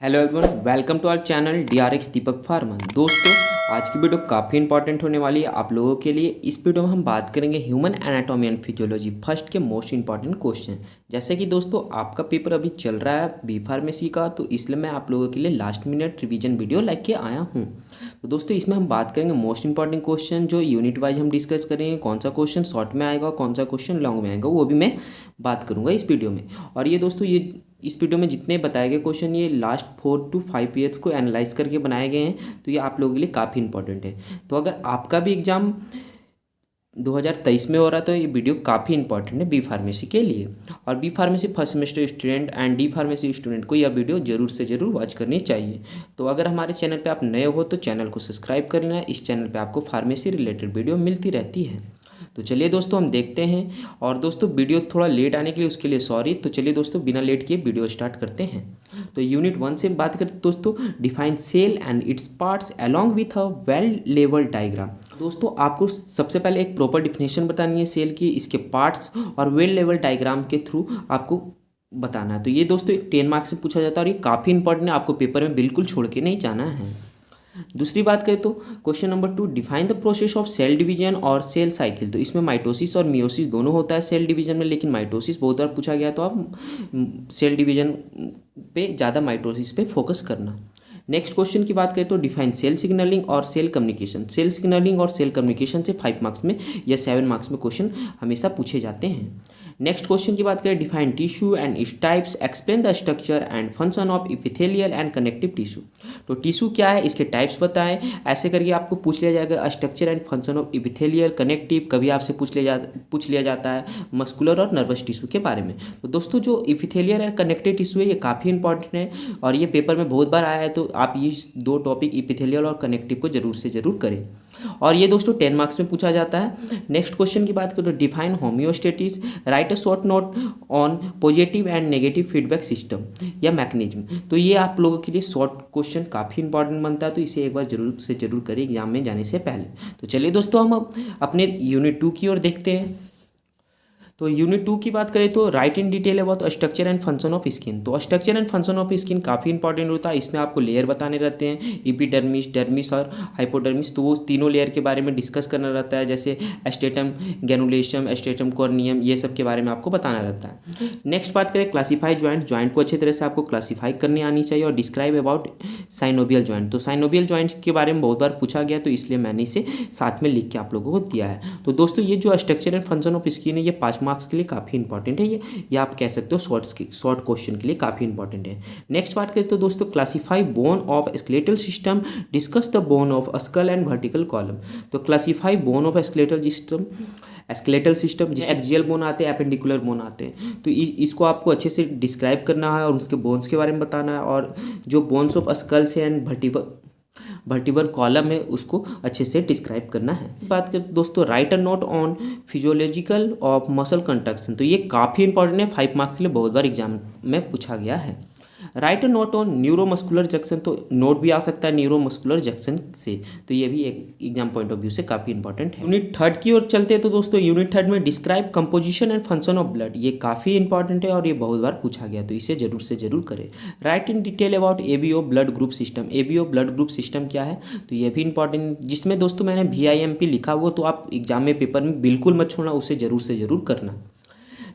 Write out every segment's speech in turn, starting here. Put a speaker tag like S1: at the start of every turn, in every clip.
S1: Hello everyone, welcome to our channel DRX Deepak pharma. दोस्तों, आज की वीडियो काफ़ी इंपॉर्टेंट होने वाली है आप लोगों के लिए। इस वीडियो में हम बात करेंगे human anatomy and physiology first के मोस्ट इंपॉर्टेंट क्वेश्चन। जैसे कि दोस्तों आपका पेपर अभी चल रहा है बी फार्मेसी का, तो इसलिए मैं आप लोगों के लिए लास्ट मिनट रिवीजन वीडियो लेके आया हूँ। तो दोस्तों इसमें हम बात करेंगे मोस्ट इंपॉर्टेंट क्वेश्चन, जो यूनिट वाइज हम डिस्कस करेंगे। कौन सा क्वेश्चन शॉर्ट में आएगा, कौन सा क्वेश्चन लॉन्ग में आएगा, वो भी मैं बात करूँगा इस वीडियो में। और ये दोस्तों इस वीडियो में जितने बताए गए क्वेश्चन ये लास्ट 4 to 5 ईयर्स को एनालाइज करके बनाए गए हैं, तो ये आप लोगों के लिए काफ़ी इंपॉर्टेंट है। तो अगर आपका भी एग्जाम 2023 में हो रहा है तो ये वीडियो काफ़ी इंपॉर्टेंट है बी फार्मेसी के लिए। और B pharmacy first semester student and D pharmacy student को यह वीडियो जरूर से जरूर वॉच करनी चाहिए। तो अगर हमारे चैनल पे आप नए हो तो चैनल को सब्सक्राइब कर लेना। इस चैनल पे आपको फार्मेसी रिलेटेड वीडियो मिलती रहती है। तो चलिए दोस्तों हम देखते हैं। और दोस्तों वीडियो थोड़ा लेट आने के लिए उसके लिए सॉरी। तो चलिए दोस्तों बिना लेट किए वीडियो स्टार्ट करते हैं। तो यूनिट 1 से बात करें दोस्तों, define cell and its parts along with a well level diagram. दोस्तों आपको सबसे पहले एक प्रॉपर डिफिनेशन बतानी है सेल की, इसके पार्ट्स और वेल लेवल डायग्राम के थ्रू आपको बताना है। तो ये दोस्तों 10 मार्क्स से पूछा जाता है और ये काफ़ी इंपॉर्टेंट है, आपको पेपर में बिल्कुल छोड़ के नहीं जाना है। दूसरी बात करें तो question number 2, define the process of cell division और सेल साइकिल। तो इसमें माइटोसिस और मियोसिस दोनों होता है सेल डिवीजन में, लेकिन माइटोसिस बहुत बार पूछा गया, तो आप सेल डिवीजन पे ज़्यादा माइटोसिस पे फोकस करना। नेक्स्ट क्वेश्चन की बात करें तो डिफाइन सेल सिग्नलिंग और सेल कम्युनिकेशन। सेल सिग्नलिंग और सेल कम्युनिकेशन से 5 मार्क्स में या 7 मार्क्स में क्वेश्चन हमेशा पूछे जाते हैं। नेक्स्ट क्वेश्चन की बात करें, define tissue and its types, explain the structure and function of epithelial and connective tissue. तो टिश्यू क्या है, इसके टाइप्स बताएं। ऐसे करके आपको पूछ लिया जाएगा structure and function of epithelial, connective, कभी आपसे पूछ लिया जाता है मस्कुलर और नर्वस टिश्यू के बारे में। तो दोस्तों जो इपिथेलियल एंड कनेक्टिव टिश्यू है ये काफ़ी इंपॉर्टेंट है और ये पेपर में बहुत बार आया है, तो आप ये 2 टॉपिक इपिथेलियल और कनेक्टिव को जरूर से जरूर करें। और ये दोस्तों 10 मार्क्स में पूछा जाता है। नेक्स्ट क्वेश्चन की बात करें तो define homeostasis, right a short note on positive and negative feedback system या मैकेनिज्म। तो ये आप लोगों के लिए शॉर्ट क्वेश्चन काफ़ी इंपॉर्टेंट बनता है, तो इसे एक बार जरूर से जरूर करें एग्जाम में जाने से पहले। तो चलिए दोस्तों हम अपने यूनिट 2 की ओर देखते हैं। तो यूनिट 2 की बात करें तो right in detail about structure and function of skin. तो structure and function of skin काफ़ी इंपॉर्टेंट होता है। इसमें आपको लेयर बताने रहते हैं, एपिडर्मिस, डर्मिस और हाइपोडर्मिस। तो वो तीनों लेयर के बारे में डिस्कस करना रहता है, जैसे एस्टेटम ग्रेनुलेशम, एस्टेटम कॉर्नियम, ये सब के बारे में आपको बताना रहता है। नेक्स्ट बात करें क्लासीफाई ज्वाइंट। ज्वाइंट को अच्छी तरह से आपको क्लासीफाई करनी आनी चाहिए। और डिस्क्राइब अबाउट साइनोवियल ज्वाइंट। तो साइनोवियल ज्वाइंट्स के बारे में बहुत बार पूछा गया, तो इसलिए मैंने इसे साथ में लिख के आप लोगों को दिया है। तो दोस्तों ये जो structure and function of skin है ये 5 मार्क्स के लिए काफ़ी इंपॉर्टेंट है। ये आप कह सकते हो शॉर्ट क्वेश्चन के लिए काफ़ी इंपॉर्टेंट है। नेक्स्ट बात करें तो दोस्तों classify bone of skeletal system, discuss the bone of skull and vertical column. तो classify bone of skeletal system जिसमें एक्सियल बोन आते हैं, एपेंडिकुलर बोन आते हैं, तो इसको आपको अच्छे से डिस्क्राइब करना है और उसके बोन्स के बारे में बताना है। और जो बोन्स ऑफ स्कल से एंड वर्टिबल कॉलम है उसको अच्छे से डिस्क्राइब करना है। बात करें दोस्तों right a note on physiological of muscle construction. तो ये काफ़ी इंपॉर्टेंट है, 5 मार्क्स के लिए बहुत बार एग्जाम में पूछा गया है। Right a note on neuromuscular junction. तो नोट भी आ सकता है न्यूरोमस्कुलर जंक्शन से, तो ये भी एक एग्जाम पॉइंट ऑफ व्यू से काफ़ी इंपॉर्टेंट है। यूनिट 3 की ओर चलते हैं तो दोस्तों यूनिट 3 में describe composition and function of blood. ये काफ़ी इंपॉर्टेंट है और ये बहुत बार पूछा गया, तो इसे जरूर से जरूर करें। Right in detail about ABO blood group system. ABO blood group system क्या है, तो ये भी इंपॉर्टेंट, जिसमें दोस्तों मैंने VIMP लिखा हुआ, तो आप एग्जाम में पेपर में बिल्कुल मत छोड़ना, उसे जरूर से जरूर करना।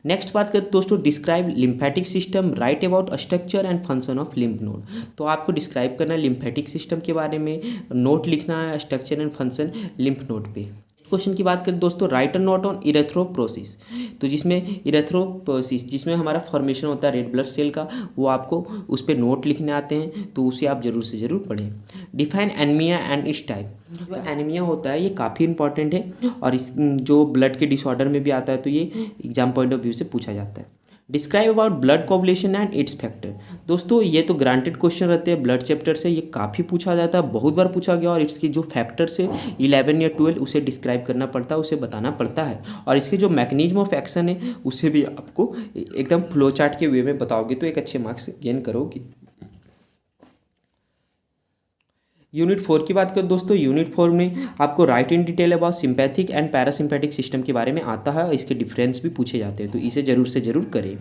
S1: नेक्स्ट बात करें दोस्तों describe lymphatic system, right about structure and function of lymph node. तो आपको डिस्क्राइब करना है लिम्फेटिक सिस्टम के बारे में, नोट लिखना है structure and function lymph node पे। क्वेश्चन की बात करें दोस्तों राइट अ नोट ऑन इरेथ्रोपोसिस। तो जिसमें इरेथ्रोपोसिस जिसमें हमारा फॉर्मेशन होता है रेड ब्लड सेल का, वो आपको उस पर नोट लिखने आते हैं, तो उसे आप जरूर से जरूर पढ़ें। Define anaemia and it's type. जो एनीमिया होता है ये काफ़ी इंपॉर्टेंट है और इस जो ब्लड के डिसऑर्डर में भी आता है, तो ये एग्जाम पॉइंट ऑफ व्यू से पूछा जाता है। Describe about blood coagulation and it's factor. दोस्तों ये तो ग्रांटेड क्वेश्चन रहते हैं ब्लड चैप्टर से, ये काफ़ी पूछा जाता है, बहुत बार पूछा गया। और इसकी जो फैक्टर्स है 11 या 12 उसे डिस्क्राइब करना पड़ता है, उसे बताना पड़ता है। और इसके जो मैकेनिज्म ऑफ एक्शन है उसे भी आपको एकदम फ्लो चार्ट के वे में बताओगे तो एक अच्छे मार्क्स गेन करोगे। यूनिट 4 की बात करें दोस्तों, यूनिट 4 में आपको right in detail about sympathetic and parasympathetic system के बारे में आता है, इसके डिफरेंस भी पूछे जाते हैं, तो इसे जरूर से जरूर करें।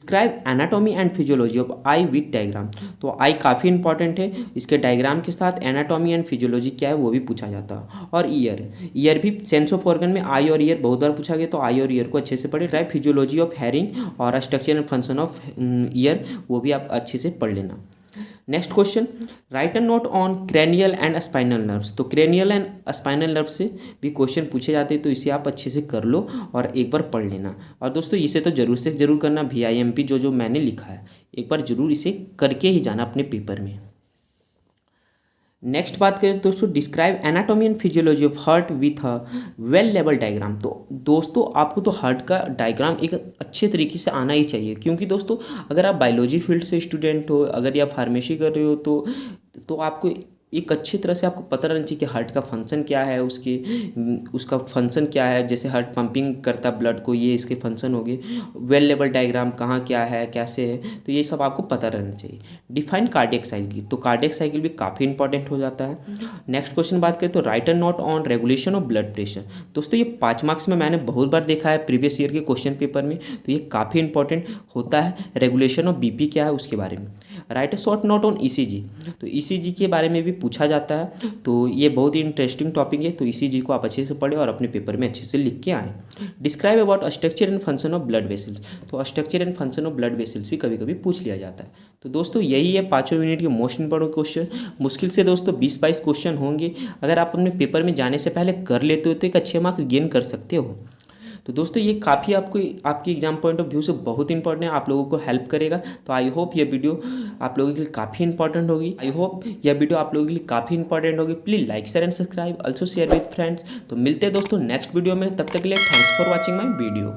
S1: Describe anatomy and physiology of I with diagram. तो आई काफ़ी इंपॉर्टेंट है, इसके डायग्राम के साथ एनाटॉमी एंड फिजियोलॉजी क्या है वो भी पूछा जाता है। और ईयर भी सेंस ऑफ ऑर्गन में आई और ईयर बहुत बार पूछा गया, तो आई और ईयर को अच्छे से पढ़े। डिस्क्राइब फिजियोलॉजी ऑफ हेयरिंग और structure and function of year, वो भी आप अच्छे से पढ़ लेना। Next question, right a note on cranial and spinal nerves. तो क्रेनियल एंड स्पाइनल नर्व से भी क्वेश्चन पूछे जाते हैं, तो इसे आप अच्छे से कर लो और एक बार पढ़ लेना। और दोस्तों इसे तो जरूर से जरूर करना, VIMP जो मैंने लिखा है एक बार जरूर इसे करके ही जाना अपने पेपर में। नेक्स्ट बात करें दोस्तों, describe anatomy and physiology of heart with a well level diagram. तो दोस्तों आपको तो हार्ट का डायग्राम एक अच्छे तरीके से आना ही चाहिए, क्योंकि दोस्तों अगर आप बायोलॉजी फील्ड से स्टूडेंट हो, अगर या फार्मेसी कर रहे हो, तो आपको एक अच्छी तरह से आपको पता रहना चाहिए कि हार्ट का फंक्शन क्या है, उसका फंक्शन क्या है। जैसे हार्ट पंपिंग करता ब्लड को, ये इसके फंक्शन हो गए। वेल लेवल डायग्राम कहाँ क्या है, कैसे है, तो ये सब आपको पता रहना चाहिए। डिफाइन कार्डियक साइकिल, तो कार्डियक साइकिल भी काफ़ी इंपॉर्टेंट हो जाता है। नेक्स्ट क्वेश्चन बात करें तो right a note on regulation of blood pressure. दोस्तों ये 5 मार्क्स में मैंने बहुत बार देखा है प्रीवियस ईयर के क्वेश्चन पेपर में, तो ये काफ़ी इंपॉर्टेंट होता है। रेगुलेशन ऑफ BP क्या है उसके बारे में। Right a short note on ECG, तो ECG के बारे में भी पूछा जाता है, तो ये बहुत ही इंटरेस्टिंग टॉपिक है। तो ECG को आप अच्छे से पढ़ें और अपने पेपर में अच्छे से लिख के आएँ। Describe about structure and function of blood vessels, तो structure and function of blood vessels भी कभी कभी पूछ लिया जाता है। तो दोस्तों यही है 5 यूनिट के मोस्ट इंपॉर्टेंट क्वेश्चन। मुश्किल से दोस्तों 20-22 क्वेश्चन होंगे, अगर आप अपने पेपर में जाने से पहले कर लेते हो तो एक अच्छे मार्क्स गेन कर सकते हो। तो दोस्तों ये काफ़ी आपकी एग्जाम पॉइंट ऑफ व्यू से बहुत इंपॉर्टेंट है, आप लोगों को हेल्प करेगा। तो आई होप ये वीडियो आप लोगों के लिए काफ़ी इंपॉर्टेंट होगी। आई होप यह वीडियो आप लोगों के लिए काफ़ी इंपॉर्टेंट होगी। Please like share and subscribe, also share with friends. तो मिलते हैं दोस्तों नेक्स्ट वीडियो में, तब तक के लिए thanks for watching my video.